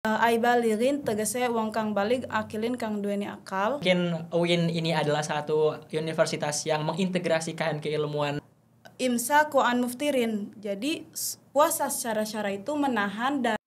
Ai balirin tegese wong kang balig akilin kang duweni akal. Mungkin UIN ini adalah satu universitas yang mengintegrasikan keilmuan. Imsaku an muftirin. Jadi puasa secara syara itu menahan dan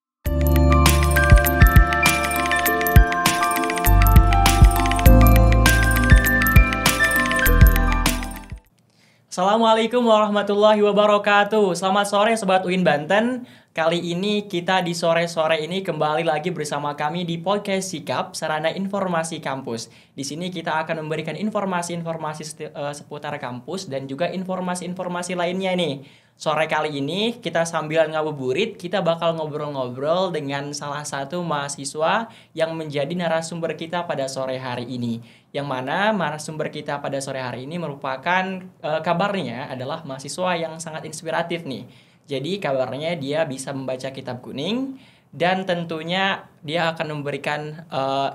Assalamualaikum warahmatullahi wabarakatuh. Selamat sore Sobat UIN Banten. Kali ini kita di sore-sore ini kembali lagi bersama kami di podcast Sikap, Sarana Informasi Kampus. Di sini kita akan memberikan informasi-informasi seputar kampus dan juga informasi-informasi lainnya nih. Sore kali ini kita sambil ngabuburit, kita bakal ngobrol-ngobrol dengan salah satu mahasiswa yang menjadi narasumber kita pada sore hari ini. Yang mana narasumber kita pada sore hari ini merupakan kabarnya adalah mahasiswa yang sangat inspiratif nih. Jadi kabarnya dia bisa membaca kitab kuning dan tentunya dia akan memberikan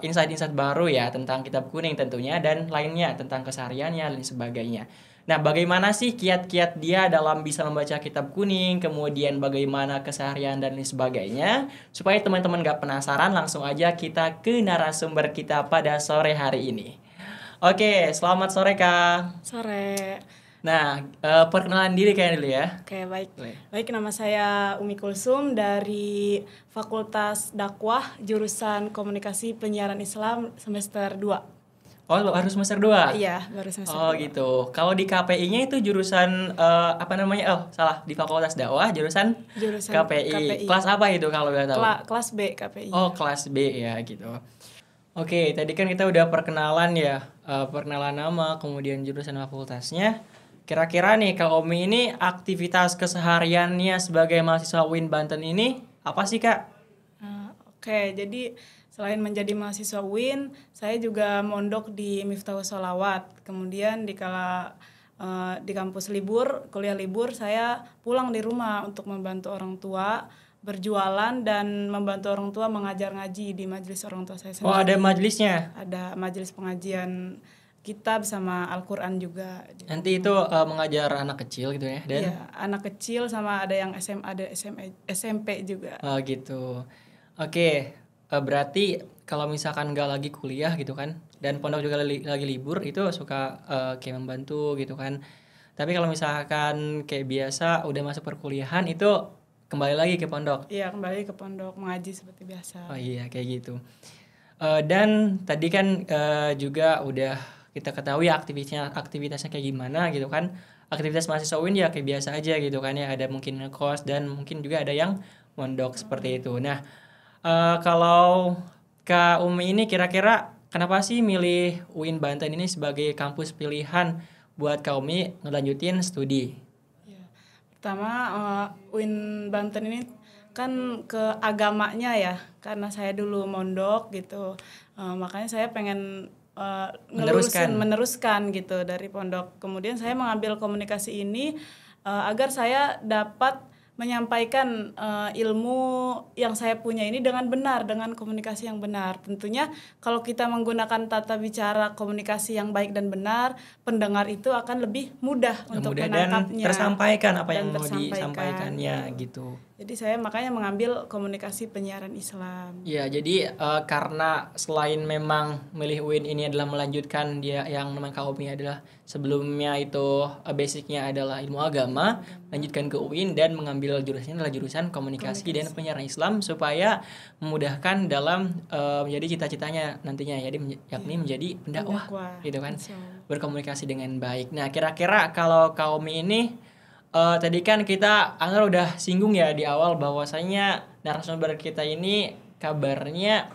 insight-insight baru ya tentang kitab kuning tentunya dan lainnya tentang kesehariannya dan sebagainya. Nah, bagaimana sih kiat-kiat dia dalam bisa membaca kitab kuning, kemudian bagaimana keseharian dan lain sebagainya. Supaya teman-teman gak penasaran, langsung aja kita ke narasumber kita pada sore hari ini. Oke, selamat sore Kak. sore. Nah, perkenalan diri kayaknya dulu ya. Oke, baik. Baik, nama saya Umi Kulsum dari Fakultas Dakwah jurusan Komunikasi Penyiaran Islam semester 2. Oh, harus semester 2? Iya, baru semester 2. Oh gitu. Kalau di KPI-nya itu jurusan apa namanya? Oh, salah. Di Fakultas Dakwah jurusan KPI. Kelas apa itu kalau boleh tahu? Kelas B KPI. Oh, kelas B ya gitu. Oke, tadi kan kita udah perkenalan ya. Perkenalan nama, kemudian jurusan fakultasnya. Kira-kira nih Kak Omi ini aktivitas kesehariannya sebagai mahasiswa UIN Banten ini apa sih Kak? Oke, jadi selain menjadi mahasiswa UIN, saya juga mondok di Miftahus Sholawat. Kemudian di kampus libur, kuliah libur, saya pulang di rumah untuk membantu orang tua berjualan dan membantu orang tua mengajar ngaji di majelis orang tua saya sendiri. Oh, ada majelisnya? Ada majelis pengajian kitab sama Al-Quran juga. Nanti itu mengajar anak kecil gitu ya? Dan... Iya, anak kecil sama ada yang SMA, ada SMP juga. Oh gitu. Oke, berarti kalau misalkan nggak lagi kuliah gitu kan, dan pondok juga lagi libur, itu suka kayak membantu gitu kan. Tapi kalau misalkan kayak biasa udah masuk perkuliahan itu kembali lagi ke pondok. Iya, kembali ke pondok mengaji seperti biasa. Oh iya, kayak gitu. Dan tadi kan juga udah kita ketahui aktivitasnya kayak gimana gitu kan. Aktivitas mahasiswa UIN ya kayak biasa aja gitu kan ya. Ada mungkin ngekos dan mungkin juga ada yang mondok seperti itu. Nah, kalau Kak Umi ini kira-kira kenapa sih milih UIN Banten ini sebagai kampus pilihan buat Kak Umi ngelanjutin studi? Ya. Pertama, UIN Banten ini kan ke agamanya ya, karena saya dulu mondok gitu. Makanya saya pengen meneruskan gitu dari pondok. Kemudian saya mengambil komunikasi ini agar saya dapat menyampaikan ilmu yang saya punya ini dengan benar, dengan komunikasi yang benar. Tentunya kalau kita menggunakan tata bicara komunikasi yang baik dan benar, pendengar itu akan lebih mudah untuk menangkapnya. Dan tersampaikan apa yang mau disampaikannya gitu. Jadi saya makanya mengambil komunikasi penyiaran Islam. Ya, jadi karena selain memang milih UIN ini adalah melanjutkan dia yang namanya Kak Omi adalah sebelumnya itu basicnya adalah ilmu agama, lanjutkan ke UIN dan mengambil jurusannya adalah jurusan komunikasi dan penyiaran Islam supaya memudahkan dalam menjadi cita-citanya nantinya yakni menjadi pendakwah gitu kan, berkomunikasi dengan baik. Nah, kira-kira kalau Kak Omi ini tadi kan kita Anggar udah singgung ya di awal bahwasanya narasumber kita ini kabarnya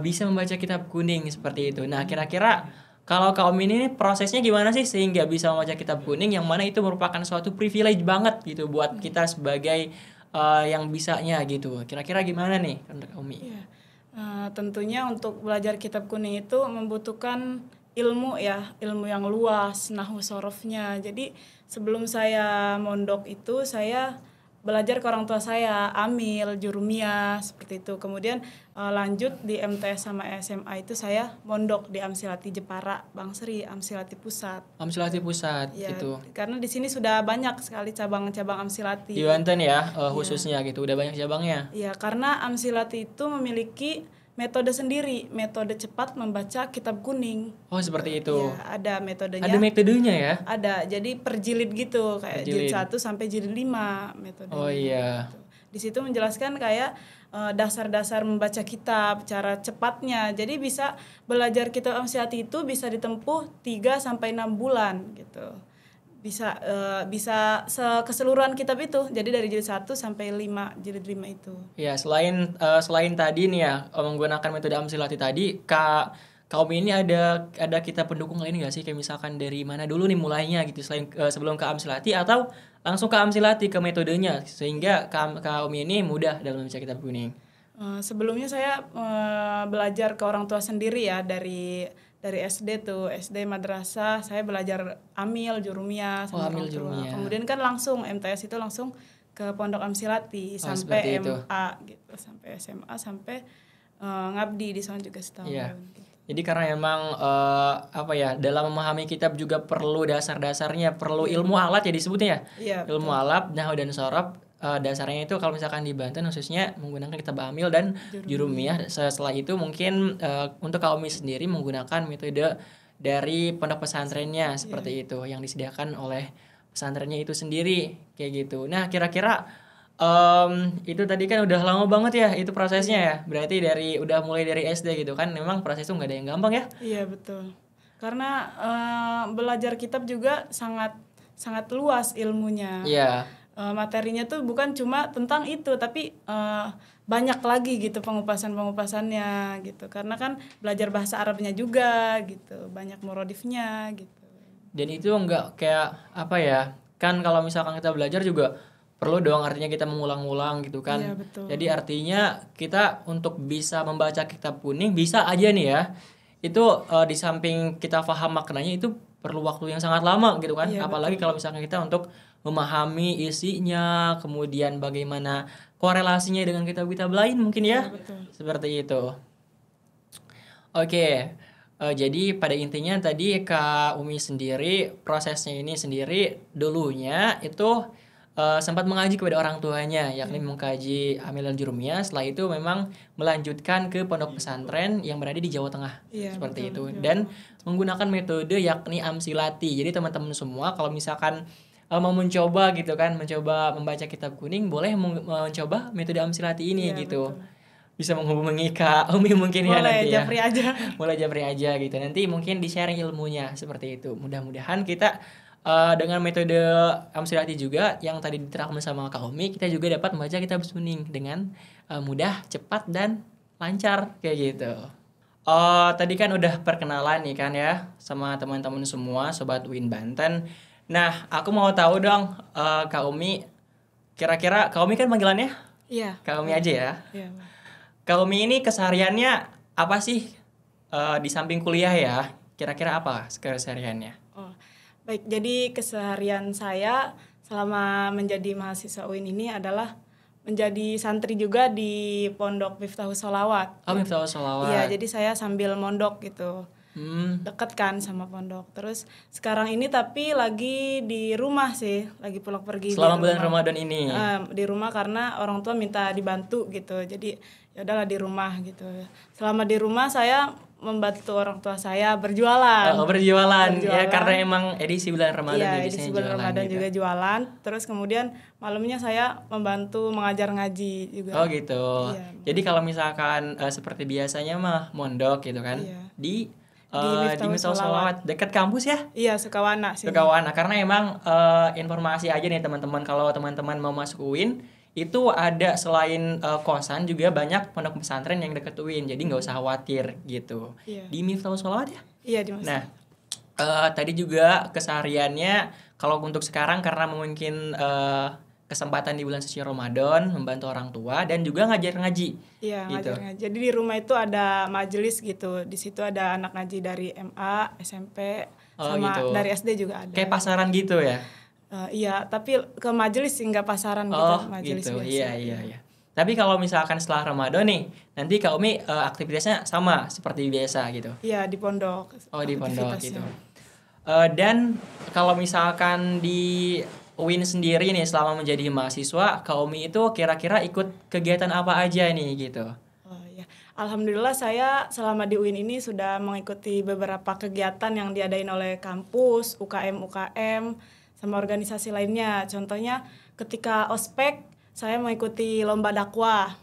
bisa membaca kitab kuning seperti itu. Nah, kira-kira kalau Kak Omi ini prosesnya gimana sih sehingga bisa membaca kitab kuning yang mana itu merupakan suatu privilege banget gitu buat kita sebagai yang bisanya gitu. Kira-kira gimana nih Kak Omi? Ya, tentunya untuk belajar kitab kuning itu membutuhkan ilmu ya, ilmu yang luas, nahwu sorofnya. Jadi sebelum saya mondok itu saya belajar ke orang tua saya, Amil, Jurumiyah seperti itu. Kemudian lanjut di MTS sama SMA itu saya mondok di Amsilati Jepara, Bangsri, Amsilati Pusat. Amsilati Pusat Ya, gitu. karena di sini sudah banyak sekali cabang-cabang Amsilati. Di Banten ya khususnya gitu, udah banyak cabangnya. Iya, karena Amsilati itu memiliki metode sendiri, metode cepat membaca kitab kuning. Oh seperti itu. Ya, ada metodenya. Ada metodenya ya? Ada, jadi per jilid gitu, kayak jilid 1 sampai jilid 5 metodenya. Oh iya. Gitu. Di situ menjelaskan kayak dasar-dasar membaca kitab, cara cepatnya. Jadi bisa belajar kitab Amsilati itu bisa ditempuh 3 sampai 6 bulan gitu. Bisa keseluruhan kitab itu. Jadi dari jilid 1 sampai 5, jilid 5 itu. Ya, selain tadi nih ya menggunakan metode Amsilati tadi, kaum ini ada kitab pendukung lain nggak sih, kayak misalkan dari mana dulu nih mulainya gitu selain sebelum ke Amsilati atau langsung ke Amsilati ke metodenya sehingga kaum ini mudah dalam membaca kitab kuning. Sebelumnya saya belajar ke orang tua sendiri ya, dari SD tuh, SD madrasah saya belajar Amil, Jurumiyah sama orang tua. Kemudian kan langsung MTS itu langsung ke Pondok Amsilati sampai MA gitu, sampai SMA, sampai ngabdi di sana juga setahun. Iya. Gitu. Jadi karena emang dalam memahami kitab juga perlu dasar-dasarnya, perlu ilmu alat ya disebutnya ya. Iya, ilmu alat, nahwu dan shorof. Dasarnya itu kalau misalkan di Banten khususnya menggunakan kitab Amil dan Jurumiyah. Setelah itu mungkin untuk kaum sendiri menggunakan metode dari pondok pesantrennya seperti itu yang disediakan oleh pesantrennya itu sendiri kayak gitu. Nah kira-kira itu tadi kan udah lama banget ya itu prosesnya ya. Berarti udah mulai dari SD gitu kan. Memang proses itu nggak ada yang gampang ya. Iya betul. Karena belajar kitab juga sangat luas ilmunya. Iya. Materinya tuh bukan cuma tentang itu, tapi banyak lagi gitu pengupasannya gitu. Karena kan belajar bahasa Arabnya juga gitu, banyak muradifnya gitu. Dan itu enggak kayak kan kalau misalkan kita belajar juga perlu dong artinya kita mengulang-ulang gitu kan. Iya, betul. Jadi artinya kita untuk bisa membaca kitab kuning bisa aja nih ya. Itu di samping kita paham maknanya itu perlu waktu yang sangat lama gitu kan. Iya, apalagi kalau misalkan kita untuk memahami isinya, kemudian bagaimana korelasinya dengan kitab-kitab lain mungkin ya. Iya, betul. Seperti itu. Oke. Jadi pada intinya tadi Kak Umi sendiri prosesnya ini sendiri dulunya itu sempat mengaji kepada orang tuanya, yakni mengkaji Amil dan Jurumiyah. Setelah itu memang melanjutkan ke pondok pesantren yang berada di Jawa Tengah. Iya, seperti betul. itu. Dan menggunakan metode yakni Amsilati. Jadi teman-teman semua kalau misalkan mau mencoba gitu kan, mencoba membaca kitab kuning, boleh mencoba metode Amsilati ini gitu. Betul. Bisa menghubungi Kak Umi mungkin ya nanti ya. Japri aja. Boleh japri aja gitu. Nanti mungkin di-sharing ilmunya seperti itu. Mudah-mudahan kita dengan metode Amsilati juga yang tadi diterangkan sama Kak Umi, kita juga dapat membaca kitab kuning dengan mudah, cepat dan lancar kayak gitu. Tadi kan udah perkenalan nih kan ya sama teman-teman semua sobat UIN Banten. Nah, aku mau tahu dong Kak Umi, kira-kira Kak Umi kan panggilannya? Iya. Kak Umi aja ya. Iya. Kak Umi ini kesehariannya apa sih di samping kuliah ya? Kira-kira apa kesehariannya? Oh, baik. Jadi keseharian saya selama menjadi mahasiswa UIN ini adalah menjadi santri juga di Pondok Miftahus Sholawat. Oh, Miftahus Sholawat. Iya, jadi saya sambil mondok gitu. Deket kan sama pondok. Terus sekarang ini tapi lagi di rumah sih, lagi pulang pergi. Selama bulan Ramadan ini. Di rumah karena orang tua minta dibantu gitu. Jadi ya udahlah di rumah gitu. Selama di rumah saya membantu orang tua saya berjualan. Berjualan. Ya karena emang edisi bulan Ramadan ya, edisi bulan Ramadan gitu. juga jualan. Terus kemudian malamnya saya membantu mengajar ngaji juga. Oh gitu. Iya. Jadi kalau misalkan seperti biasanya mah mondok gitu kan. Iya. Di Miftahus Sholawat dekat kampus ya? Iya, Sekawana sih. Sekawana, karena emang informasi aja nih teman-teman, kalau teman-teman mau masuk UIN itu ada selain kosan juga banyak pondok pesantren yang deket UIN, jadi nggak usah khawatir gitu. Iya. Di Miftahus Sholawat ya? Iya, di Masjid. Nah, tadi juga kesehariannya kalau untuk sekarang karena mungkin kesempatan di bulan suci Ramadan membantu orang tua dan juga ngajar ngaji. Iya, gitu. ngajar ngaji. Jadi di rumah itu ada majelis gitu. Di situ ada anak ngaji dari MA, SMP, sama gitu. dari SD juga ada. Kayak pasaran gitu ya? Iya, tapi ke majelis sih, nggak pasaran gitu, Oh majelis gitu, biasa. iya. Tapi kalau misalkan setelah Ramadan nih, nanti Kak Umi aktivitasnya sama seperti biasa gitu. Iya, di pondok Oh di pondok gitu. aktivitasnya. Dan kalau misalkan di UIN sendiri nih selama menjadi mahasiswa, Kak Umi itu kira-kira ikut kegiatan apa aja nih gitu? Oh ya, alhamdulillah saya selama di UIN ini sudah mengikuti beberapa kegiatan yang diadain oleh kampus, UKM, sama organisasi lainnya. Contohnya ketika ospek saya mengikuti lomba dakwah,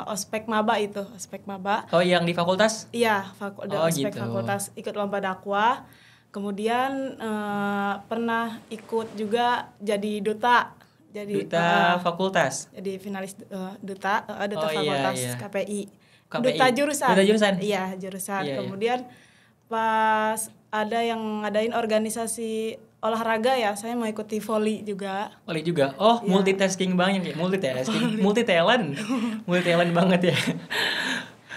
ospek maba itu, ospek maba. Oh yang di fakultas? Iya, Oh ospek gitu. fakultas ikut lomba dakwah. Kemudian pernah ikut juga jadi duta. Duta fakultas? Jadi finalis duta Oh fakultas iya. KPI. KPI. Duta jurusan. Duta jurusan? Iya, jurusan. Iya. Kemudian pas ada yang ngadain organisasi olahraga ya, saya mau ikuti volley juga. Volley juga. Oh, Iya. multitasking banget ya. Multi talent. Multi talent banget ya.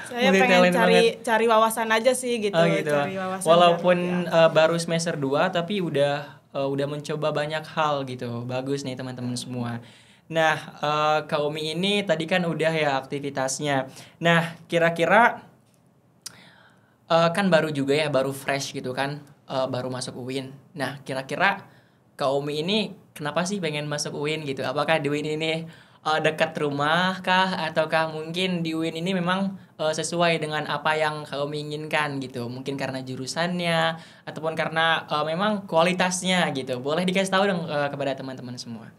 Saya Multi pengen talent cari wawasan aja sih gitu, Oh gitu. cari wawasan. Walaupun baru, ya. baru semester 2 tapi udah mencoba banyak hal gitu. Bagus nih teman-teman semua. Nah, Kak Umi ini tadi kan udah ya aktivitasnya. Nah, kira-kira kan baru juga ya, baru fresh gitu kan, baru masuk UIN. Nah, kira-kira Kak Umi ini kenapa sih pengen masuk UIN gitu? Apakah di UIN ini dekat rumah kah? Ataukah mungkin di UIN ini memang sesuai dengan apa yang Kak Umi inginkan gitu? Mungkin karena jurusannya, ataupun karena memang kualitasnya gitu. Boleh dikasih tahu dong kepada teman-teman semua.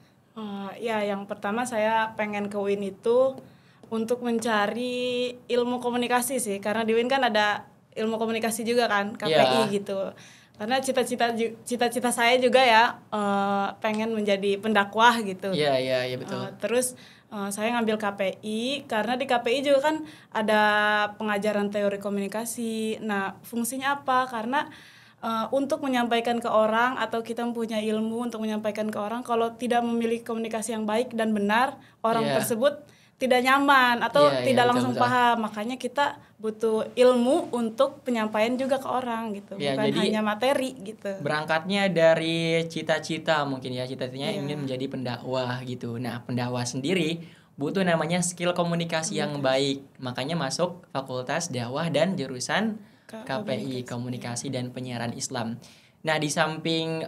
Ya, yang pertama saya pengen ke UIN itu untuk mencari ilmu komunikasi sih, karena di UIN kan ada ilmu komunikasi juga kan, KPI Iya. gitu. Karena cita-cita saya juga ya pengen menjadi pendakwah gitu. Iya betul. Terus saya ngambil KPI karena di KPI juga kan ada pengajaran teori komunikasi. Nah, fungsinya apa? Karena untuk menyampaikan ke orang atau kita mempunyai ilmu untuk menyampaikan ke orang, kalau tidak memiliki komunikasi yang baik dan benar, orang Iya. tersebut tidak nyaman atau Iya, tidak betul, langsung betul. paham. Makanya kita butuh ilmu untuk penyampaian juga ke orang gitu, Iya, bukan jadi hanya materi gitu. berangkatnya dari cita-cita mungkin ya, cita-citanya Iya. ingin menjadi pendakwah gitu. Nah, pendakwah sendiri butuh namanya skill komunikasi yang baik. Makanya masuk Fakultas Dakwah dan jurusan KPI, Komunikasi dan Penyiaran Islam. Nah, di samping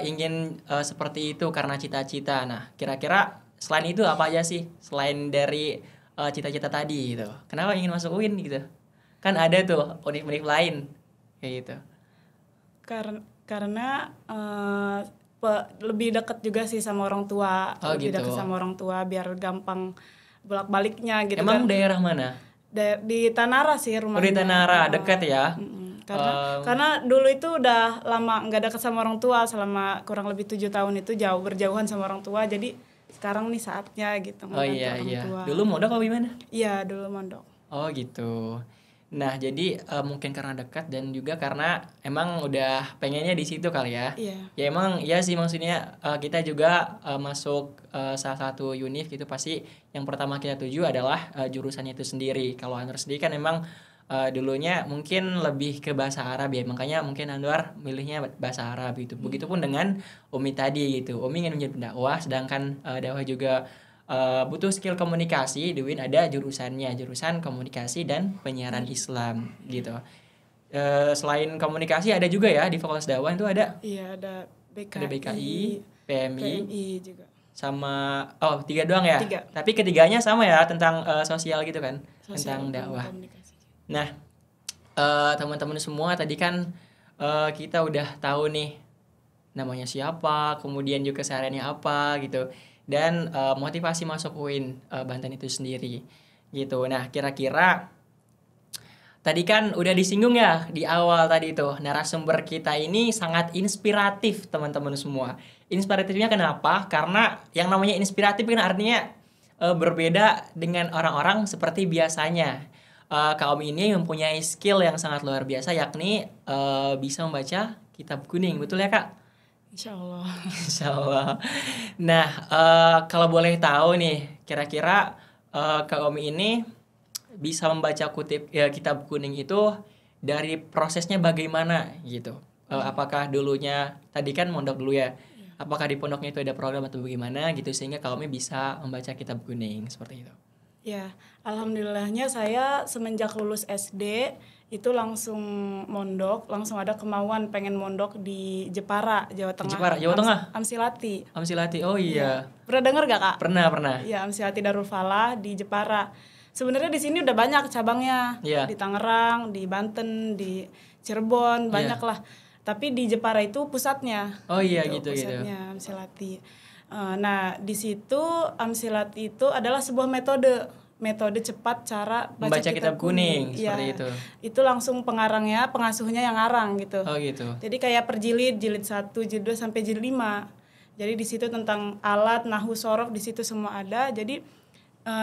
ingin seperti itu karena cita-cita. Nah, kira-kira selain itu apa aja sih? Selain dari cita-cita tadi gitu. Kenapa ingin masuk UIN gitu? Kan ada tuh univ-univ lain kayak gitu. Karena lebih dekat juga sih sama orang tua, Oh, lebih gitu. dekat sama orang tua biar gampang bolak-baliknya gitu. Emang kan. daerah mana? Di Tanara sih Oh, rumahnya. di Tanara, dekat ya. Karena dulu itu udah lama nggak dekat sama orang tua, selama kurang lebih 7 tahun itu berjauhan sama orang tua. Jadi sekarang nih saatnya gitu Oh ngebantu iya. orang tua. Dulu mondok apa gimana? Iya, dulu mondok. Oh gitu. Nah, jadi mungkin karena dekat dan juga karena emang udah pengennya di situ kali ya. Iya. Ya emang iya sih, maksudnya kita juga masuk salah satu univ gitu, pasti yang pertama kita tuju adalah jurusannya itu sendiri. Kalau Anwar sendiri kan emang dulunya mungkin lebih ke bahasa Arab ya, makanya mungkin Anwar milihnya bahasa Arab gitu. Begitupun dengan Umi tadi gitu. Umi ingin menjadi pendakwah, sedangkan dakwah juga butuh skill komunikasi. Di UIN ada jurusannya, jurusan komunikasi dan penyiaran Islam gitu. Selain komunikasi ada juga ya di Fakultas Dakwah itu ada. Iya, ada BKI, Ada BKI, PMI juga. sama 3 doang ya. 3. Tapi ketiganya sama ya, tentang sosial gitu kan, Sosial tentang dan dakwah. komunikasi. Nah, teman-teman semua tadi kan kita udah tahu nih namanya siapa, kemudian juga kesehariannya apa gitu, dan motivasi masuk UIN Banten itu sendiri gitu. Nah, kira-kira tadi kan udah disinggung ya di awal tadi tuh, narasumber kita ini sangat inspiratif teman-teman semua. Inspiratifnya kenapa? Karena yang namanya inspiratif kan artinya berbeda dengan orang-orang seperti biasanya. Kaum ini mempunyai skill yang sangat luar biasa, yakni bisa membaca kitab kuning, betul ya Kak? Insya Allah. Insya Allah. Nah, kalau boleh tahu nih, kira-kira Kak Omi ini bisa membaca kitab kuning itu dari prosesnya bagaimana gitu? Apakah dulunya, tadi kan mondok dulu ya, apakah di pondoknya itu ada program atau bagaimana gitu sehingga kaumnya bisa membaca kitab kuning seperti itu. Ya, alhamdulillahnya saya semenjak lulus SD itu langsung mondok, langsung ada kemauan pengen mondok di Jepara, Jawa Tengah. Jepara, Jawa Tengah? Amsilati. Amsilati, oh iya. Pernah dengar gak, Kak? Pernah. Iya, Amsilati Darul Falah di Jepara. Sebenarnya di sini udah banyak cabangnya. Iya. Di Tangerang, di Banten, di Cirebon, banyak lah. Tapi di Jepara itu pusatnya. Oh iya gitu. Pusatnya Amsilati. Nah, di situ Amsilati itu adalah sebuah metode cepat cara baca kitab kuning seperti itu. Itu langsung pengarangnya, pengasuhnya yang ngarang gitu. Oh gitu. Jadi kayak per jilid 1, jilid 2 sampai jilid 5. Jadi di situ tentang alat, nahwu, sorof di situ semua ada. Jadi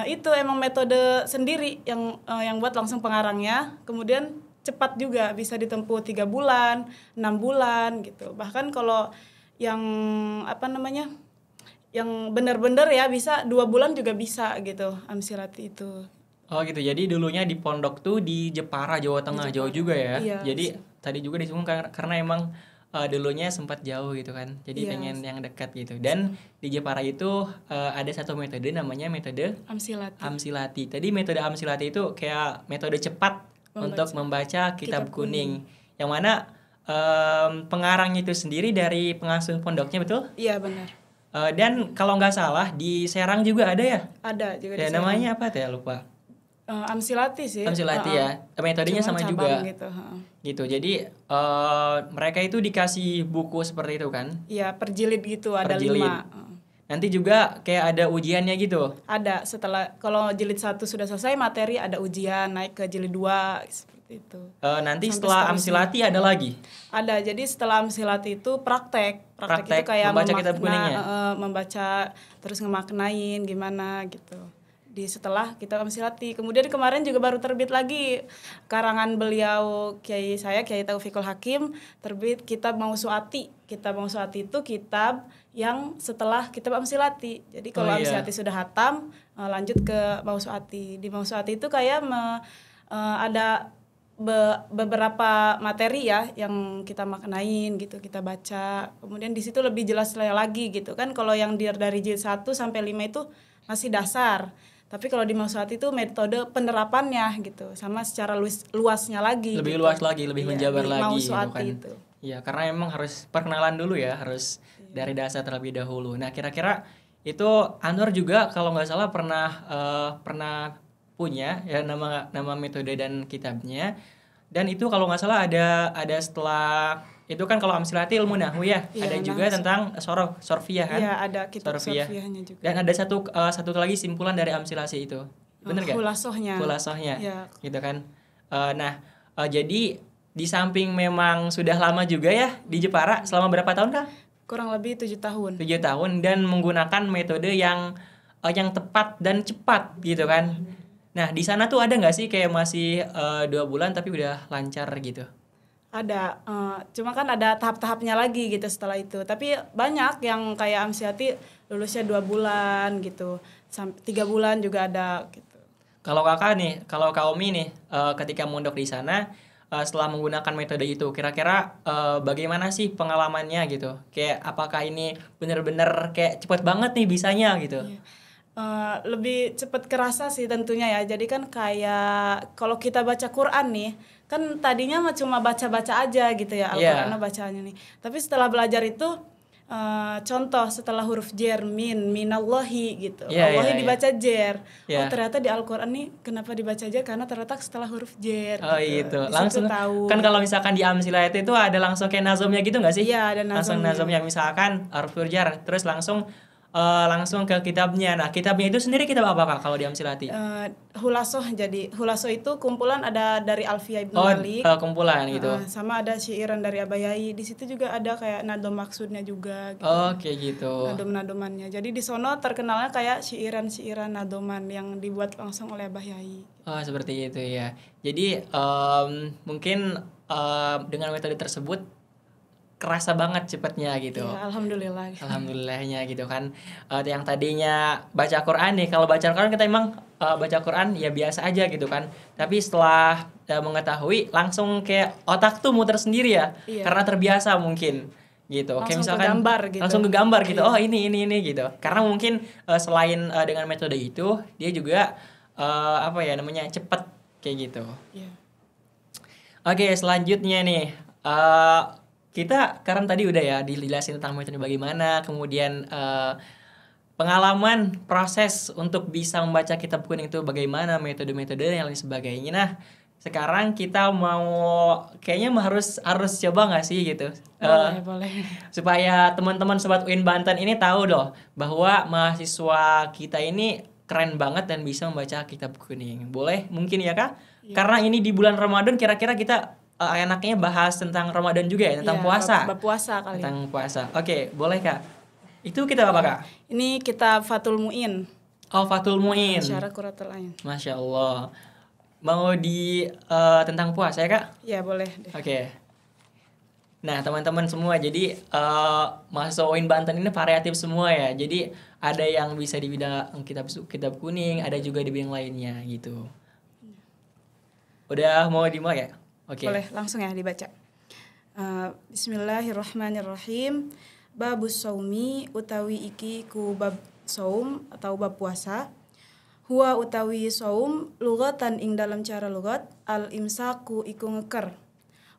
itu emang metode sendiri yang buat langsung pengarangnya. Kemudian cepat juga, bisa ditempuh 3 bulan, 6 bulan gitu. Bahkan kalau yang yang benar-benar ya bisa 2 bulan juga bisa gitu Amsilati itu. Oh gitu, jadi dulunya di pondok tuh di Jepara, Jawa Tengah, jauh juga ya. Iya. Jadi tadi juga disinggung karena emang dulunya sempat jauh gitu kan, jadi pengen yang dekat gitu. Dan di Jepara itu ada satu metode namanya metode Amsilati. Tadi metode Amsilati itu kayak metode cepat untuk membaca kitab kuning. Yang mana pengarangnya itu sendiri dari pengasuh pondoknya, betul? Iya benar. Dan kalau nggak salah di Serang juga ada ya? Ada juga di Serang. Namanya apa tuh ya, lupa? Amsilati sih. Amsilati ya. Metodenya cuma sama juga. Gitu. Jadi mereka itu dikasih buku seperti itu kan? Iya, per jilid gitu, ada 5. Nanti juga kayak ada ujiannya gitu? Ada, kalau jilid 1 sudah selesai materi ada ujian, naik ke jilid 2 seperti itu. Nanti setelah Amsilati ada lagi? Ada, jadi setelah Amsilati itu praktek itu kayak membaca kitab kuningnya? Membaca terus ngemaknain gimana gitu. Setelah kitab Amsilati. Kemudian kemarin juga baru terbit lagi karangan beliau Kiai Taufikul Hakim, terbit kitab Mausuati. Kitab Mausuati itu kitab yang setelah kitab Amsilati. Jadi kalau Amsilati sudah hatam, lanjut ke Mausuati. Di Mausuati itu kayak ada beberapa materi ya yang kita maknain gitu, kita baca. Kemudian di situ lebih jelas lagi gitu kan. Kalau yang dari jilid 1 sampai 5 itu masih dasar. Tapi kalau di Mausuati itu metode penerapannya gitu, sama secara luasnya lagi. Lebih gitu. luas lagi, lebih menjabar lagi Mausuati gitu kan. Iya, karena emang harus perkenalan dulu ya, harus dari dasar terlebih dahulu. Nah, kira-kira itu Anwar juga kalau nggak salah pernah punya ya nama metode dan kitabnya. Dan itu kalau nggak salah ada setelah itu kan kalau Amsilati ilmu nahwu ya, ada juga tentang sorfiyah kan? Iya, ada kitab sorfiyahnya juga. Dan ada satu lagi simpulan dari Amsilasi itu. Bener nggak? Khulasohnya. Ya. Gitu kan. Jadi di samping memang sudah lama juga ya di Jepara, selama berapa tahun Kak? Kurang lebih 7 tahun. 7 tahun dan menggunakan metode yang tepat dan cepat gitu kan. Nah, di sana tuh ada nggak sih kayak masih 2 bulan tapi udah lancar gitu? Ada, cuma kan ada tahap-tahapnya lagi gitu setelah itu. Tapi banyak yang kayak Amsilati lulusnya 2 bulan gitu, sampai 3 bulan juga ada gitu. Kalau kakak nih, kalau Kak Omi nih, ketika mondok di sana, setelah menggunakan metode itu, kira-kira bagaimana sih pengalamannya gitu? Kayak apakah ini benar-benar kayak cepet banget nih bisanya gitu? Iya. Lebih cepat kerasa sih tentunya ya. Jadi kan kayak kalau kita baca Quran nih, kan tadinya cuma baca-baca aja gitu ya, Al-Quran bacaannya nih. Tapi setelah belajar itu contoh setelah huruf jer, minallahi gitu. Allahi dibaca jer. Oh ternyata di Al-Quran nih kenapa dibaca jer? Karena terletak setelah huruf jer. Oh gitu. Langsung tahu. Kan kalau misalkan di Amsilat itu ada langsung kayak nazomnya gitu nggak sih? Iya, ada nazomnya. Langsung nazomnya misalkan huruf jar, terus langsung ke kitabnya. Nah, kitabnya itu sendiri kitab apa Kak kalau di Amsilati? Hulasoh. Jadi Hulasoh itu kumpulan ada dari Alfiyah Ibnu Malik. Kumpulan gitu. Sama ada syiiran dari Abayai. Di situ juga ada kayak nadom maksudnya juga gitu. Kayak gitu. Nadom-nadomannya. Jadi di sono terkenalnya kayak syiiran nadoman yang dibuat langsung oleh Abayai. Oh, seperti itu ya. Jadi mungkin dengan metode tersebut kerasa banget cepatnya gitu. Ya, alhamdulillah. Alhamdulillahnya gitu kan. Yang tadinya baca Quran nih, kalau baca Quran kita emang baca Quran ya biasa aja gitu kan. Tapi setelah mengetahui langsung kayak otak tuh muter sendiri ya. Karena terbiasa mungkin. gitu. Oke, Langsung misalkan kegambar gitu. langsung kegambar gitu. Iya. Oh, ini gitu. Karena mungkin selain dengan metode itu, dia juga apa ya namanya? Cepat kayak gitu. Iya. Oke, selanjutnya nih. Kita karena tadi udah ya dijelasin tentang metode bagaimana, kemudian pengalaman proses untuk bisa membaca kitab kuning itu bagaimana, metode-metode dan lain sebagainya. Nah, sekarang kita mau kayaknya harus coba nggak sih gitu. Boleh. Supaya teman-teman sobat UIN Banten ini tahu loh bahwa mahasiswa kita ini keren banget dan bisa membaca kitab kuning. Boleh mungkin ya Kak? Iya. Karena ini di bulan Ramadan kira-kira kita enaknya bahas tentang Ramadan juga ya, tentang Iya, puasa. bab puasa kali. Tentang puasa. Oke, boleh Kak. Itu kitab apa Kak? Ini kitab Fathul Mu'in. Oh, Fathul Mu'in. Syarat Qurratul Ain. Masya Allah. Mau di tentang puasa ya Kak? Ya, boleh deh. Oke. Nah, teman-teman semua, jadi mahasiswa UIN Banten ini variatif semua ya. Jadi ada yang bisa di bidang kitab kuning, ada juga di bidang lainnya gitu. Udah mau dimulai ya? Oke. Boleh, langsung ya dibaca. Bismillahirrahmanirrahim. Babus saumi utawi iki ku bab saum atau bab puasa. Huwa utawi saum lugatan ing dalam cara lugat, al imsaku iku ngeker.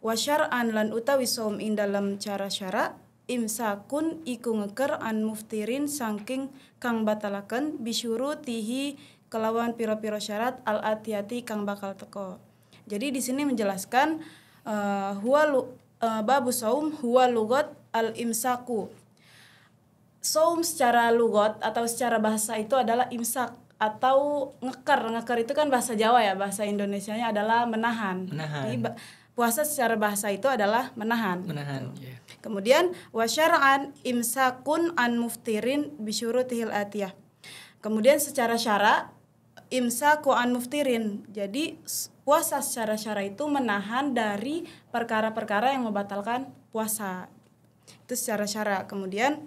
Wa syar'an lan utawi saum ing dalam cara syara, imsakun iku ngeker an muftirin saking kang batalaken bisyurutihi kelawan pira-pira syarat al atiyati kang bakal teko. Jadi di sini menjelaskan babu saum huwa lugat al imsaku. Saum secara lugat atau secara bahasa itu adalah imsak atau ngeker. Ngeker itu kan bahasa Jawa ya, bahasa Indonesianya adalah menahan. Jadi puasa secara bahasa itu adalah menahan. Yeah. Kemudian wasyar'an imsakun an muftirin bisyurutihil atiyah. Kemudian secara syara imsaku an muftirin. Jadi puasa secara syara itu menahan dari perkara-perkara yang membatalkan puasa. Itu secara syara. Kemudian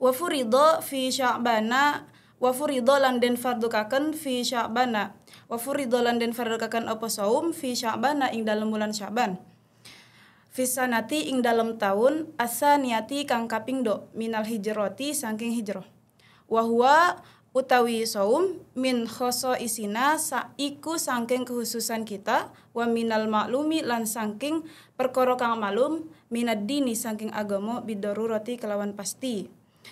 wa furidho fi sya'bana wa furidho lan den fardukaken fi sya'bana. Wa furidho lan den fardukaken apa saum fi sya'bana ing dalam bulan Sya'ban. Fi sanati ing dalam tahun asaniyati kang kaping do minal hijrati saking hijrah. Wa huwa utawi saum min khoso isina iku saking kehususan kita, wa minal maklumi lan saking perkara kang malum minad dini saking agama bidarurati kelawan pasti.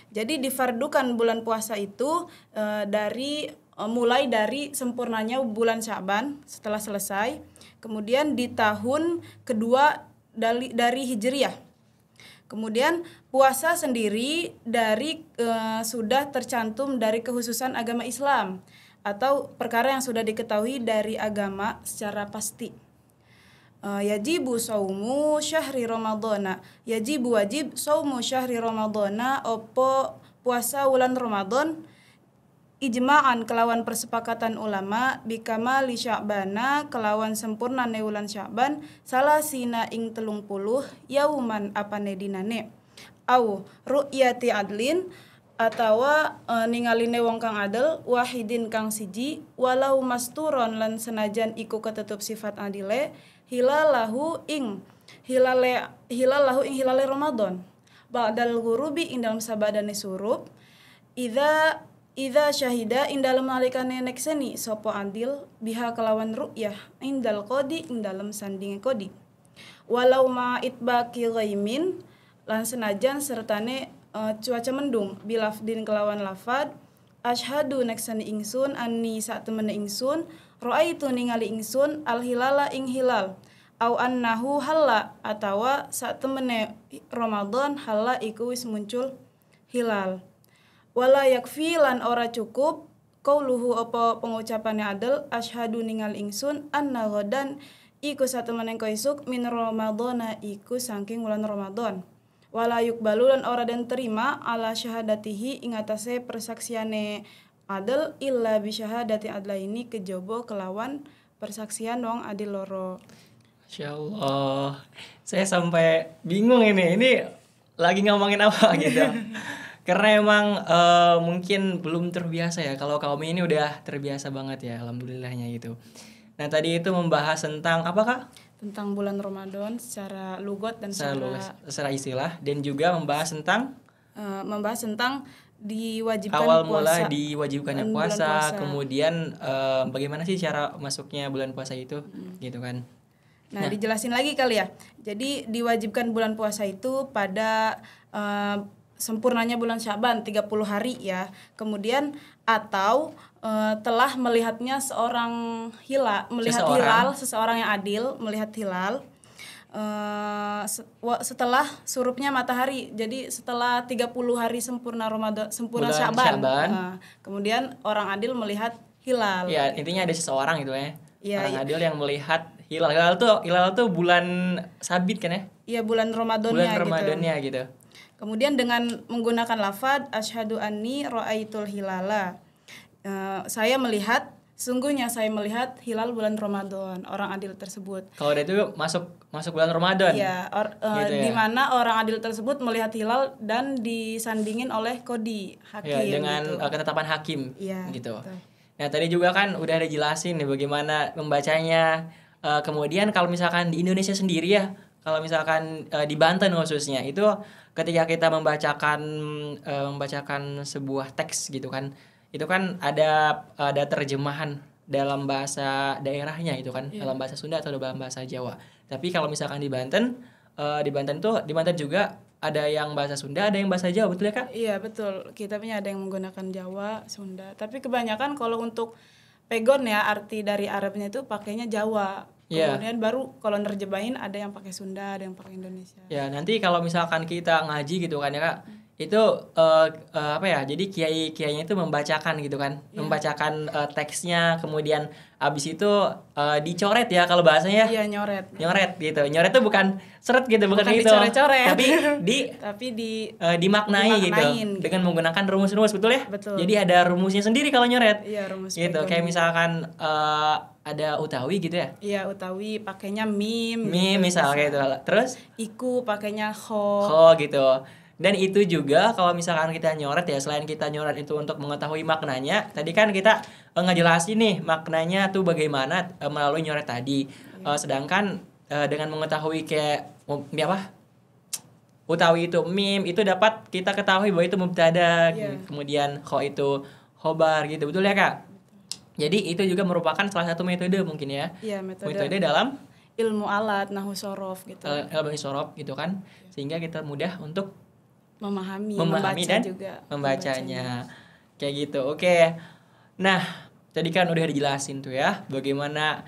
Jadi difardukan bulan puasa itu mulai dari sempurnanya bulan Sya'ban setelah selesai, kemudian di tahun kedua dari Hijriyah. Kemudian puasa sendiri sudah tercantum dari kekhususan agama Islam atau perkara yang sudah diketahui dari agama secara pasti. Yajibu saumu syahri ramadhana. Yajibu wajib saumu syahri ramadhana opo puasa wulan Ramadan ijma'an kelawan persepakatan ulama bikamali sya'bana kelawan sempurna wulan Sya'ban salasina ing 30 yauman apane dinane au ru'yati adlin atawa ningaline wong kang adil wahidin kang siji walau masturon lan senajan iku ketutup sifat adile hilalahu ing hilale Ramadan ba'dal ghurubi ing dalam sabadane surup Idza syahida ing dalem nalikane nekseni sapa adil biha kelawan ru'yah indal qodi ing dalem sandinge qodi walau ma itbaqi ghaimin lan senajan sertane cuaca mendung bilafdin kelawan lafad asyhadu nekseni ingsun anni sak temene ingsun raaitu ningali ingsun al hilala ing hilal au annahu halla atawa sak temene Ramadan halla iku wis muncul hilal. Wala yakfi lan ora cukup qauluhu apa pengucapannya adil asyhadu ningal ingsun anna ghadan iku satemene esuk min ramadhana iku saking wulan Ramadan. Wala yuqbalu lan ora den terima ala syahadatihi ing atase persaksiane adil illa bi syahadati adlaini kejaba kelawan persaksian wong adil loro. Insyaallah. Saya sampai bingung ini lagi ngomongin apa gitu. Karena emang mungkin belum terbiasa ya. Kalau kami ini udah terbiasa banget ya, alhamdulillahnya gitu. Nah tadi itu membahas tentang apa Kak? tentang bulan Ramadan secara lugot dan secara istilah, dan juga membahas tentang diwajibkan awal puasa, mula diwajibkannya puasa, kemudian bagaimana sih cara masuknya bulan puasa itu, gitu kan. Nah, dijelasin lagi kali ya. Jadi diwajibkan bulan puasa itu pada sempurnanya bulan Sya'ban 30 hari ya. Kemudian atau telah melihatnya seseorang yang adil melihat hilal setelah surupnya matahari. Jadi setelah 30 hari sempurna Sya'ban. Kemudian orang adil melihat hilal. Ya, intinya ada seseorang gitu ya. Orang adil yang melihat hilal. Hilal tuh bulan sabit kan ya? Iya, bulan Ramadannya gitu. Kemudian dengan menggunakan lafaz asyhadu anni ra'aitul hilala. Sungguhnya saya melihat hilal bulan Ramadan, orang adil tersebut. Kalau itu masuk bulan Ramadan. Iya, gitu ya. Di mana orang adil tersebut melihat hilal dan disandingin oleh kodi hakim. Ya, dengan gitu. Ketetapan hakim gitu. Betul. Nah, tadi juga kan udah ada jelasin nih bagaimana membacanya. Kemudian kalau misalkan di Indonesia sendiri ya, kalau misalkan di Banten khususnya, itu ketika kita membacakan sebuah teks gitu kan, itu kan ada terjemahan dalam bahasa daerahnya itu kan, dalam bahasa Sunda atau dalam bahasa Jawa. Tapi kalau misalkan di Banten juga ada yang bahasa Sunda, ada yang bahasa Jawa, betul ya Kak? Iya betul, kita punya ada yang menggunakan Jawa, Sunda. Tapi kebanyakan kalau untuk pegon ya, arti dari Arabnya itu pakainya Jawa. Kemudian baru kalau nerjemahin ada yang pakai Sunda, ada yang pakai Indonesia. Ya, nanti kalau misalkan kita ngaji gitu kan ya Kak, itu jadi kiainya itu membacakan gitu kan, membacakan teksnya, kemudian abis itu dicoret ya kalau bahasanya. Iya, nyoret gitu. Nyoret itu bukan seret gitu, bukan gitu, dicoret-coret. tapi dimaknai gitu dengan menggunakan rumus-rumus, betul ya? Betul. Jadi ada rumusnya sendiri kalau nyoret. Iya, rumus gitu. Kayak misalkan ada utawi gitu ya? Iya, utawi pakainya mim gitu, misal kayak itu. Terus iku pakainya kho gitu. Dan itu juga kalau misalkan kita nyoret ya, selain kita nyoret itu untuk mengetahui maknanya, tadi kan kita ngejelasin nih maknanya tuh bagaimana melalui nyoret tadi. Sedangkan dengan mengetahui kayak utawi itu mim, itu dapat kita ketahui bahwa itu mubtada, kemudian kho itu khobar gitu, betul ya Kak? Jadi itu juga merupakan salah satu metode mungkin ya. Iya, metode dalam ilmu alat nahwu sorof gitu. Ilmu sorof gitu kan, sehingga kita mudah untuk memahami dan juga membacanya. Kayak gitu. Oke. Nah, tadi kan udah dijelasin tuh ya bagaimana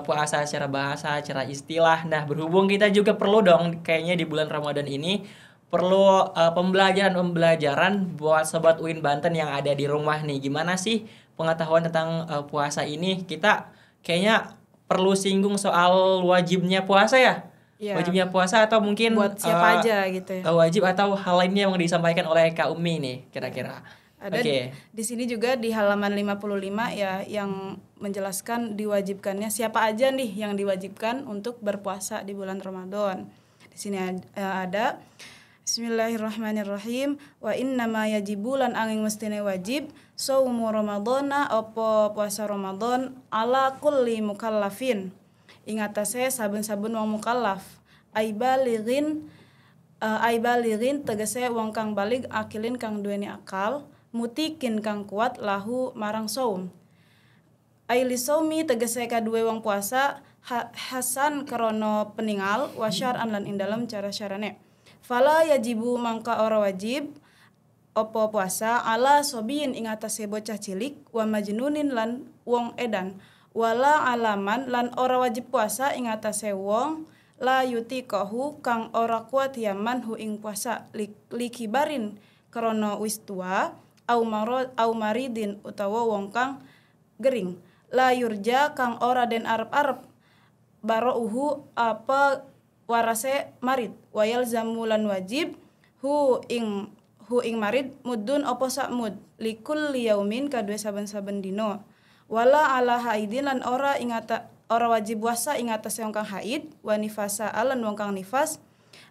puasa secara bahasa, secara istilah. Nah, berhubung kita juga perlu dong kayaknya di bulan Ramadan ini perlu pembelajaran buat sobat UIN Banten yang ada di rumah nih. Gimana sih pengetahuan tentang puasa ini? Kita kayaknya perlu singgung soal wajibnya puasa ya. Wajibnya puasa atau mungkin buat siapa aja gitu ya. Wajib atau hal lainnya yang disampaikan oleh Kak Umi nih kira-kira. Ada di sini juga di halaman 55 ya yang menjelaskan diwajibkannya siapa aja nih yang diwajibkan untuk berpuasa di bulan Ramadan. Di sini ada Bismillahirrahmanirrahim. Wa innama yajibu lan angin mestine wajib saumu ramadhana apa puasa Ramadan ala kulli mukallafin. Ingatase saben-saben wong mukallaf. Aibalirin tegese wong kang balig akilin kang duweni akal, mutikin kang kuat lahu marang saum. Aili saumi tegese kaduwe wong puasa hasan krana peningal wa syar'an lan ing dalem cara syarane. Fala yajibu mangka ora wajib apa puasa ala sobiin ing atase bocah cilik wa majnunin lan wong edan. Wala alaman lan ora wajib puasa ing atase wong la yutiqahu kang ora kuat yaman hu ing puasa likibarin krana wis tua au maridin utawa wong kang gering la yurja kang ora den arep-arep barauhu apa warase marid wayal zamulan wajib hu ing marid mudun apa sak mud likul yaumin kadue saben-saben dino. Wala ala haidin lan ora wajib puasa ing atase wong kang haid wa nifasa lan wong kang nifas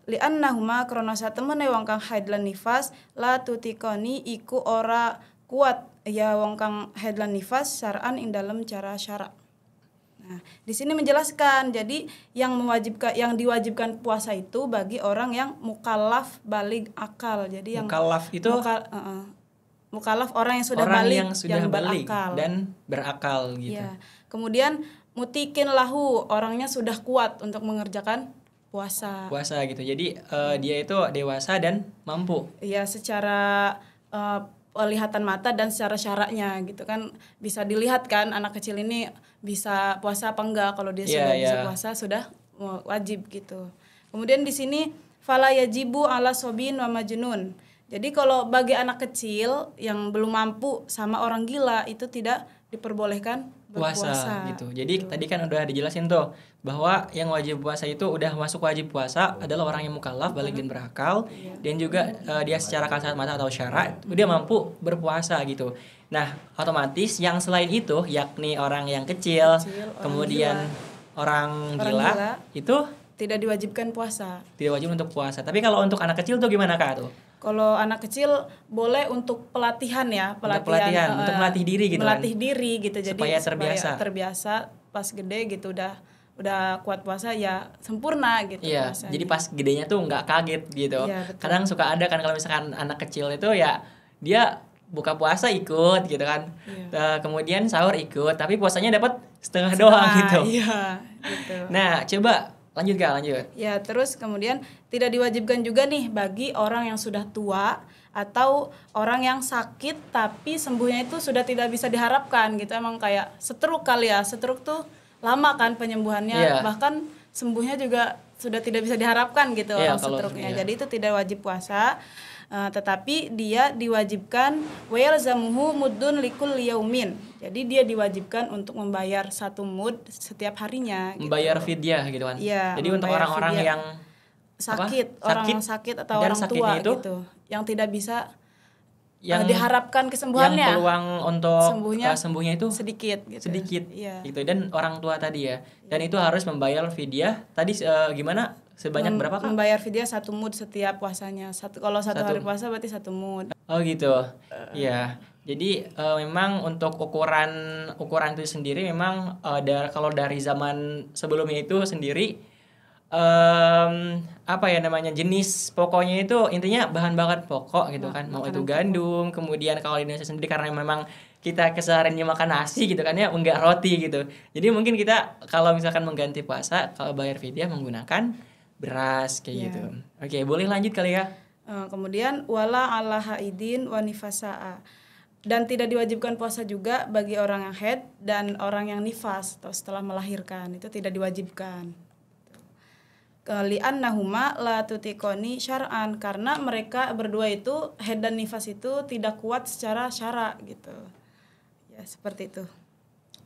li annahuma krana satemene wong kang haid lan nifas la tutikoni iku ora kuat ya wong kang haid lan nifas syar'an ing dalem cara syara'. Nah, di sini menjelaskan, jadi yang diwajibkan puasa itu bagi orang yang mukallaf balig akal. Jadi yang Mukallaf itu mukallaf orang yang sudah orang balig, yang sudah balig berakal. dan berakal gitu. Ya. Kemudian mutikin lahu, orangnya sudah kuat untuk mengerjakan puasa. Puasa gitu. Jadi dia itu dewasa dan mampu. Ya, secara pelihatan mata dan secara syaratnya gitu kan, bisa dilihat kan anak kecil ini bisa puasa apa enggak. Kalau dia sudah bisa puasa sudah wajib gitu. Kemudian di sini fala yajibu ala sobin wa majnun. Jadi kalau bagi anak kecil yang belum mampu sama orang gila itu tidak diperbolehkan berpuasa gitu. Jadi tadi kan udah dijelasin tuh bahwa yang wajib puasa itu udah masuk wajib puasa adalah orang yang mukallaf, baligh dan berakal, dan juga dia secara kasat mata atau syarat dia mampu berpuasa gitu. Nah, otomatis yang selain itu yakni orang yang kecil kemudian orang gila itu tidak diwajibkan puasa. Tidak wajib untuk puasa. Tapi kalau untuk anak kecil tuh gimana Kak tuh? Kalau anak kecil boleh untuk pelatihan ya, untuk melatih diri gitu melatih diri gitu. Jadi supaya terbiasa pas gede gitu udah kuat puasa ya sempurna gitu. Iya, puasanya. Jadi pas gedenya tuh nggak kaget gitu. Iya, kadang suka ada kan kalau misalkan anak kecil itu ya dia buka puasa ikut gitu kan. Iya. Kemudian sahur ikut, tapi puasanya dapat setengah doang gitu. Iya, gitu. Nah, coba lanjut. Ya, terus kemudian tidak diwajibkan juga nih bagi orang yang sudah tua atau orang yang sakit tapi sembuhnya itu sudah tidak bisa diharapkan gitu. Emang kayak stroke kali ya. Stroke tuh lama kan penyembuhannya, bahkan sembuhnya juga sudah tidak bisa diharapkan gitu orang stroke-nya. Jadi itu tidak wajib puasa. Tetapi dia diwajibkan wa yalzamuhu muddun likul yaumin. Jadi dia diwajibkan untuk membayar 1 mud setiap harinya gitu. Membayar fidyah gitu kan. Ya, jadi untuk orang-orang yang sakit, orang yang sakit atau orang tua itu, gitu yang tidak bisa yang diharapkan kesembuhannya. Yang peluang untuk sembuhnya itu sedikit gitu. Dan orang tua tadi ya. Dan itu harus membayar fidyah. Tadi gimana? Sebanyak berapa Kak? Membayar fidyah 1 mud setiap puasanya. Kalau satu hari puasa berarti 1 mud. Oh gitu. Iya. Jadi memang untuk ukuran itu sendiri memang kalau dari zaman sebelumnya itu sendiri jenis pokoknya itu intinya bahan pokok gitu kan. Mau itu gandum, kemudian kalau di Indonesia sendiri karena memang kita kesehariannya makan nasi gitu kan ya, enggak roti gitu. Jadi mungkin kita kalau misalkan mengganti puasa kalau bayar fidyah menggunakan beras kayak gitu. Oke, boleh lanjut kali ya. Kemudian wala ala haidin wa nifasaa. Dan tidak diwajibkan puasa juga bagi orang yang haid dan orang yang nifas atau setelah melahirkan, itu tidak diwajibkan. Li'annahuma la tutiqoni syar'an, karena mereka berdua itu haid dan nifas itu tidak kuat secara syara gitu. Ya, seperti itu.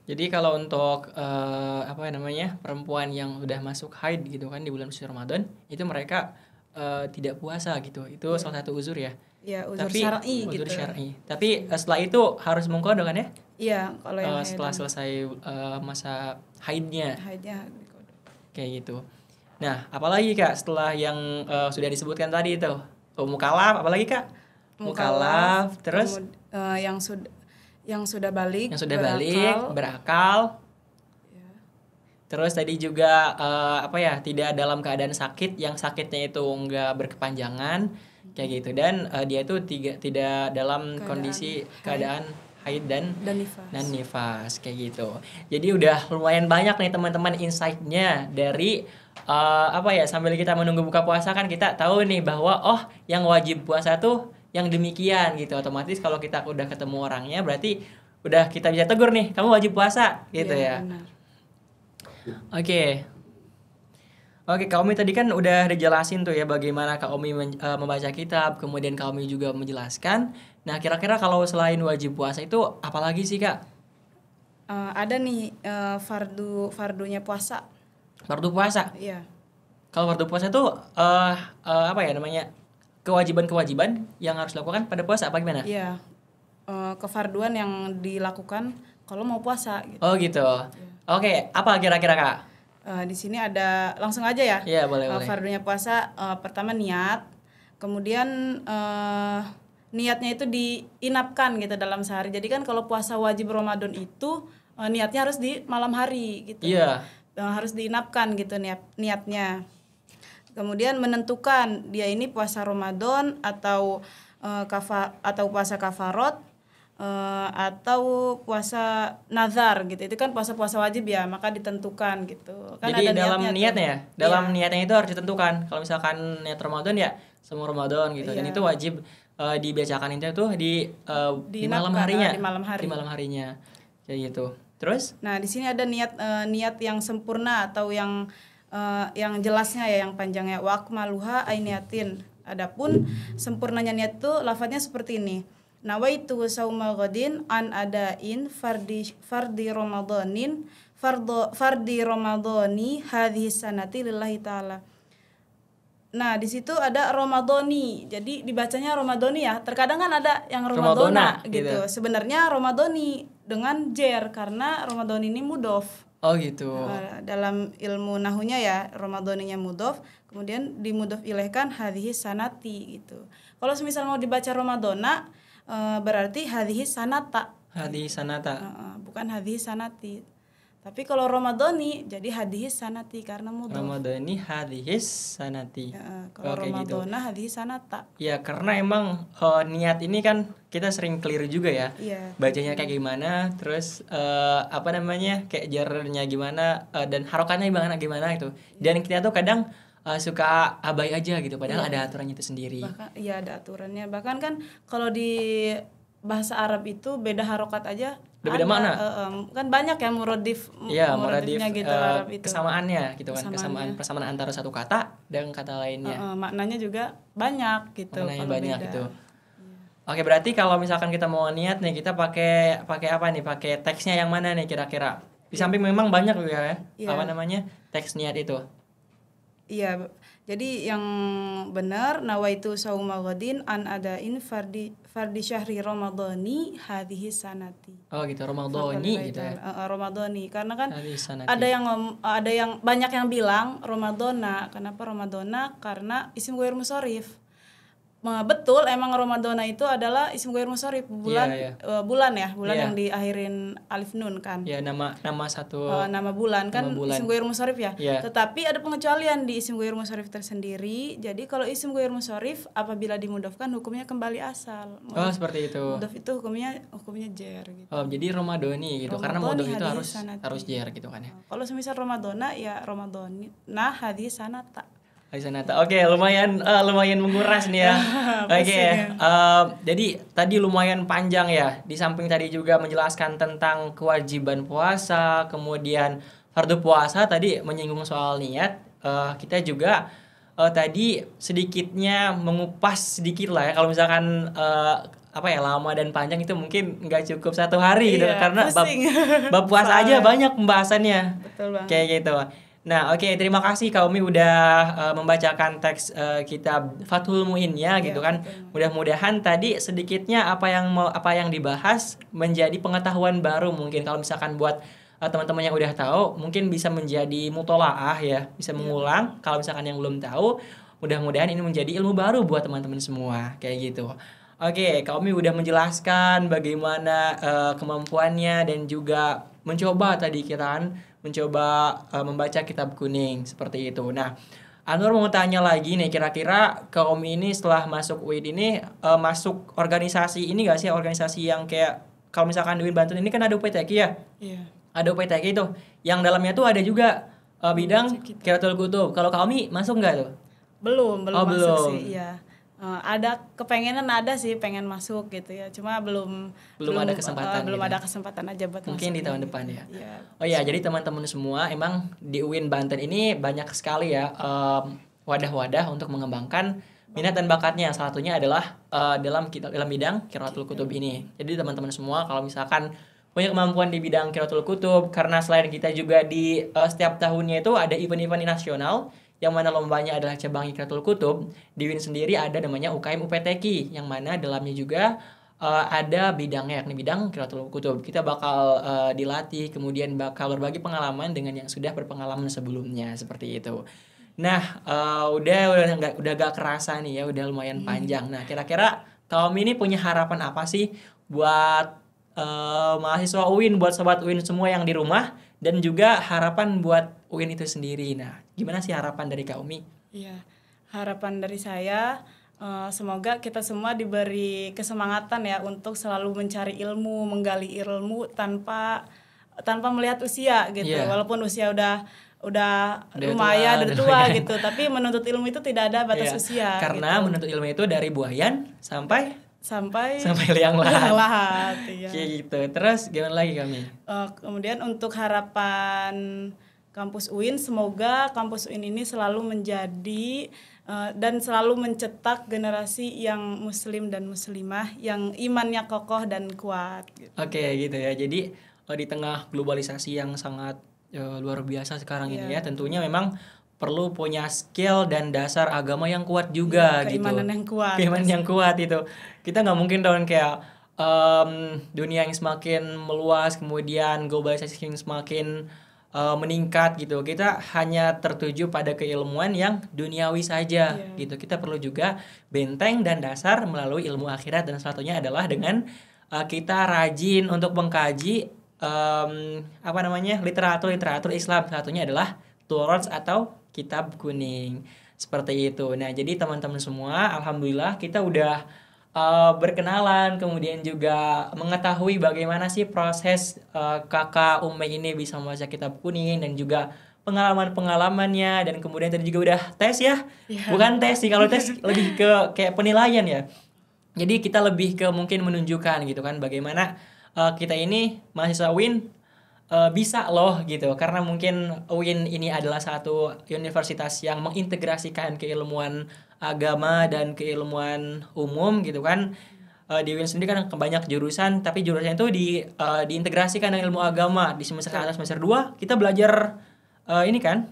Jadi kalau untuk perempuan yang udah masuk haid gitu kan di bulan suci Ramadan, itu mereka tidak puasa gitu. Itu salah satu uzur ya. Ya, uzur syar'i gitu. Tapi setelah itu harus mengqadha kan ya? Iya, kalau yang setelah selesai masa haidnya. Kayak gitu. Nah, apalagi Kak setelah yang sudah disebutkan tadi itu? Mukallaf, apalagi Kak? Mukallaf, terus yang sudah balik, berakal. Ya. Terus tadi juga tidak dalam keadaan sakit, yang sakitnya itu enggak berkepanjangan kayak gitu, dan dia itu tidak dalam kondisi keadaan haid dan nifas kayak gitu. Jadi udah lumayan banyak nih teman-teman insight-nya dari sambil kita menunggu buka puasa kan kita tahu nih bahwa yang wajib puasa tuh yang demikian gitu. Otomatis kalau kita udah ketemu orangnya berarti udah kita bisa tegur nih, kamu wajib puasa gitu ya. Benar. Oke, Kak Omi tadi kan udah dijelasin tuh ya bagaimana Kak Omi membaca kitab, kemudian Kak Omi juga menjelaskan. Nah, kira-kira kalau selain wajib puasa itu apalagi sih Kak? Ada nih fardunya puasa. Fardu puasa? Iya. Kalau fardu puasa itu kewajiban-kewajiban yang harus dilakukan pada puasa apa gimana? Iya, kefarduan yang dilakukan kalau mau puasa gitu. Oh gitu. Ya. Oke, apa kira-kira Kak? Di sini ada, langsung aja ya. Iya, boleh. Fardunya puasa, pertama niat, kemudian niatnya itu diinapkan gitu dalam sehari. Jadi kan kalau puasa wajib Ramadan itu niatnya harus di malam hari gitu. Iya. Harus diinapkan gitu niatnya. Kemudian menentukan dia ini puasa Ramadan atau atau puasa kafarot atau puasa nazar gitu. Itu kan puasa-puasa wajib ya, maka ditentukan gitu. Kan Jadi ada dalam niatnya ya, dalam Iya. niatnya itu harus ditentukan. Kalau misalkan niat Ramadan ya semua Ramadan gitu. Dan Iya. itu wajib dibacakan itu tuh di malam Diinapkan, harinya. di malam hari. Di malam harinya. Kayak gitu. Terus Nah, di sini ada niat yang sempurna atau yang jelasnya ya, yang panjangnya wa akmaluha ainiatin. Adapun sempurnanya niat itu lafadznya seperti ini. Nawaitu sauma ghadin an adain fardi ramadanin fardi ramadani hadhihi sanati lillahi taala. Nah, di situ ada Ramadhani. Jadi dibacanya Ramadhani ya. Terkadang kan ada yang Ramadona gitu. Sebenarnya Ramadhani dengan jer karena Ramadhani ini mudhof. oh gitu. Dalam ilmu nahunya ya, Ramadhaninya mudhof, kemudian dimudhof ilaihkan hadhihi sanati gitu. Kalau semisal mau dibaca Ramadhana berarti hadhihi sanata. Hadis sanata. Bukan hadhihi sanati. Tapi kalau Ramadhani jadi hadhihi sanati karena mudhof. Ramadhani hadis sanati. Kalau Kayak gitu. Ramadhana hadhihi sanata. Ya karena emang niat ini kan kita sering keliru juga ya. Iya. Bacanya kayak gimana, terus apa namanya, kayak jarnya gimana, dan harokatnya gimana itu. Dan kita tuh kadang suka abai aja gitu, padahal ada aturannya itu sendiri. Bahkan iya ada aturannya. Bahkan kan kalau di bahasa Arab itu beda harokat aja. Udah beda mana? Kan banyak ya muradif. Iya, muradif gitu Arab itu. kesamaannya gitu kan, persamaan antara satu kata dengan kata lainnya. Maknanya juga banyak gitu. Maknanya kalau banyak beda. gitu. Oke, berarti kalau misalkan kita mau niat nih, kita pakai apa nih? Pakai teksnya yang mana nih kira-kira? Di samping memang banyak ya, apa namanya? Teks niat itu. Iya, jadi yang benar nawaitu sauma ghadin an adain fardi syahri ramadhani hadhihi sanati. Oh gitu, Ramadhani gitu ya. Ramadhani karena kan Hadhihi sanati. ada yang banyak yang bilang Ramadhana. Kenapa Ramadhana? Karena isim ghair musharif. Betul, emang Ramadhana itu adalah isim ghair musharif, bulan yang diakhirin alif nun kan. Ya, nama satu Nama bulan kan isim ghair musharif ya. Iya. Tetapi ada pengecualian di isim ghair musharif tersendiri. Jadi kalau isim ghair musharif apabila dimudhofkan hukumnya kembali asal. Oh, seperti itu. Mudhof itu hukumnya jer gitu. Oh, jadi Ramadhani gitu. Karena Ramadhani mudhof itu hadhihi sanati. harus jer gitu kan ya. Kalau semisal Ramadhana ya Ramadhani. Nah, hadhihi sanata. Hadhihi sanata. Oke, lumayan menguras nih ya. Oke, jadi tadi lumayan panjang ya. Di samping tadi juga menjelaskan tentang kewajiban puasa, kemudian fardu puasa, tadi menyinggung soal niat. Kita juga tadi sedikitnya mengupas sedikit lah ya. Kalau misalkan lama dan panjang itu mungkin nggak cukup satu hari gitu, karena bab puasa aja banyak pembahasannya. Betul banget. Kayak gitu. Nah, oke, terima kasih Kak Umi udah membacakan teks kitab Fathul Muin ya gitu kan. Mudah-mudahan tadi sedikitnya apa yang dibahas menjadi pengetahuan baru, mungkin kalau misalkan buat teman-teman yang udah tahu mungkin bisa menjadi mutolaah ya, bisa mengulang. Kalau misalkan yang belum tahu, mudah-mudahan ini menjadi ilmu baru buat teman-teman semua kayak gitu. Oke, Kak Umi udah menjelaskan bagaimana kemampuannya dan juga mencoba tadi mencoba membaca kitab kuning seperti itu. Nah, Anwar mau tanya lagi nih, kira-kira Kak Umi ini setelah masuk UIN ini masuk organisasi ini gak sih, organisasi yang kayak kalau misalkan di UIN Banten ini kan ada UPTQ ya? Iya. Ada UPTQ itu, yang dalamnya tuh ada juga bidang Qiraatul Kutub. Kalau Kak Umi masuk nggak tuh? Belum masuk belum. sih, iya. Ada kepengenan pengen masuk gitu ya, cuma belum ada kesempatan belum gitu. ada kesempatan aja buat Mungkin di masuk tahun gitu. depan ya. Iya. Oh ya, jadi teman-teman semua emang di UIN Banten ini banyak sekali ya wadah-wadah untuk mengembangkan minat dan bakatnya. Salah satunya adalah dalam bidang Qiraatul Kutub ini. Jadi teman-teman semua kalau misalkan punya kemampuan di bidang Qiraatul Kutub, karena selain kita juga di setiap tahunnya itu ada event-event nasional yang mana lombanya adalah cabang Qiraatul Kutub. Di UIN sendiri ada namanya UKM UPTQ, yang mana dalamnya juga ada bidangnya, yakni bidang Qiraatul Kutub. Kita bakal dilatih, kemudian bakal berbagi pengalaman dengan yang sudah berpengalaman sebelumnya, seperti itu. Nah, udah gak kerasa nih ya, udah lumayan panjang. Nah, kira-kira kamu ini punya harapan apa sih buat mahasiswa UIN, buat sobat UIN semua yang di rumah, dan juga harapan buat UIN itu sendiri. Nah, gimana sih harapan dari Kak Umi? Iya, harapan dari saya semoga kita semua diberi kesemangatan ya untuk selalu mencari ilmu, menggali ilmu tanpa melihat usia gitu. Iya. Walaupun usia udah tua, lumayan, udah tua gitu, tapi menuntut ilmu itu tidak ada batas Iya, usia. karena gitu. menuntut ilmu itu dari buayan sampai sampai liang lahat. lahat, iya. Kayak gitu. Terus gimana lagi kami? Kemudian untuk harapan kampus UIN, semoga kampus UIN ini selalu menjadi dan selalu mencetak generasi yang muslim dan muslimah yang imannya kokoh dan kuat. Gitu. Oke, gitu ya. Jadi di tengah globalisasi yang sangat luar biasa sekarang ini ya, tentunya memang perlu punya skill dan dasar agama yang kuat juga keimanan gitu. yang kuat. Keimanan yang kuat itu. Kita nggak mungkin dong kayak dunia yang semakin meluas, kemudian globalisasi yang semakin meningkat gitu. Kita hanya tertuju pada keilmuan yang duniawi saja gitu. Kita perlu juga benteng dan dasar melalui ilmu akhirat, dan satunya adalah dengan kita rajin untuk mengkaji literatur Islam. Satunya adalah Taurat atau Kitab Kuning. Seperti itu. Nah, jadi teman-teman semua, alhamdulillah kita udah berkenalan, kemudian juga mengetahui bagaimana sih proses kakak Ume ini bisa membaca Kitab Kuning, dan juga pengalaman-pengalamannya, dan kemudian tadi juga udah tes ya. Bukan tes sih, kalau tes lebih ke kayak penilaian ya. Jadi kita lebih ke mungkin menunjukkan gitu kan bagaimana kita ini mahasiswa UIN bisa loh gitu, karena mungkin UIN ini adalah satu universitas yang mengintegrasikan keilmuan agama dan keilmuan umum gitu kan. Di UIN sendiri kan banyak jurusan, tapi jurusan itu diintegrasikan dengan ilmu agama. Di semester 1, semester 2 kita belajar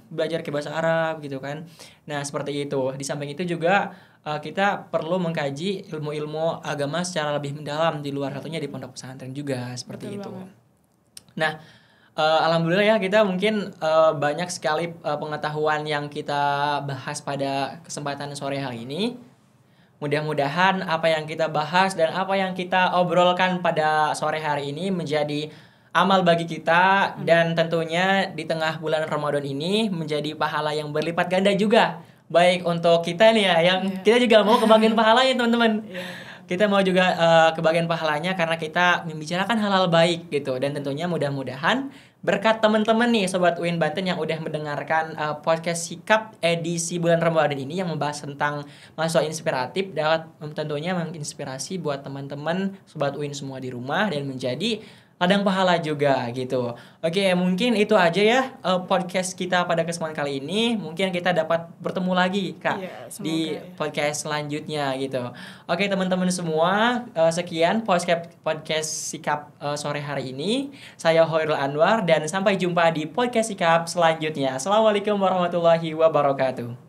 belajar ke bahasa Arab gitu kan. Nah, seperti itu. Di samping itu juga kita perlu mengkaji ilmu-ilmu agama secara lebih mendalam di luar, satunya di pondok pesantren juga, seperti itu. Nah, alhamdulillah ya, kita mungkin banyak sekali pengetahuan yang kita bahas pada kesempatan sore hari ini. Mudah-mudahan apa yang kita bahas dan apa yang kita obrolkan pada sore hari ini menjadi amal bagi kita, dan tentunya di tengah bulan Ramadan ini menjadi pahala yang berlipat ganda juga. Baik untuk kita nih ya, yang kita juga mau kebagian pahalanya teman-teman. Kita mau juga kebagian pahalanya karena kita membicarakan hal-hal baik gitu. Dan tentunya mudah-mudahan berkat teman-teman nih Sobat UIN Banten yang udah mendengarkan podcast Sikap edisi bulan Ramadan ini yang membahas tentang mahasiswa inspiratif, dapat tentunya menginspirasi buat teman-teman Sobat UIN semua di rumah dan menjadi ladang pahala juga gitu. Oke, mungkin itu aja ya podcast kita pada kesempatan kali ini. Mungkin kita dapat bertemu lagi Kak di podcast selanjutnya gitu. Oke teman-teman semua, sekian podcast Sikap sore hari ini. Saya Hoirul Anwar dan sampai jumpa di podcast Sikap selanjutnya. Assalamualaikum warahmatullahi wabarakatuh.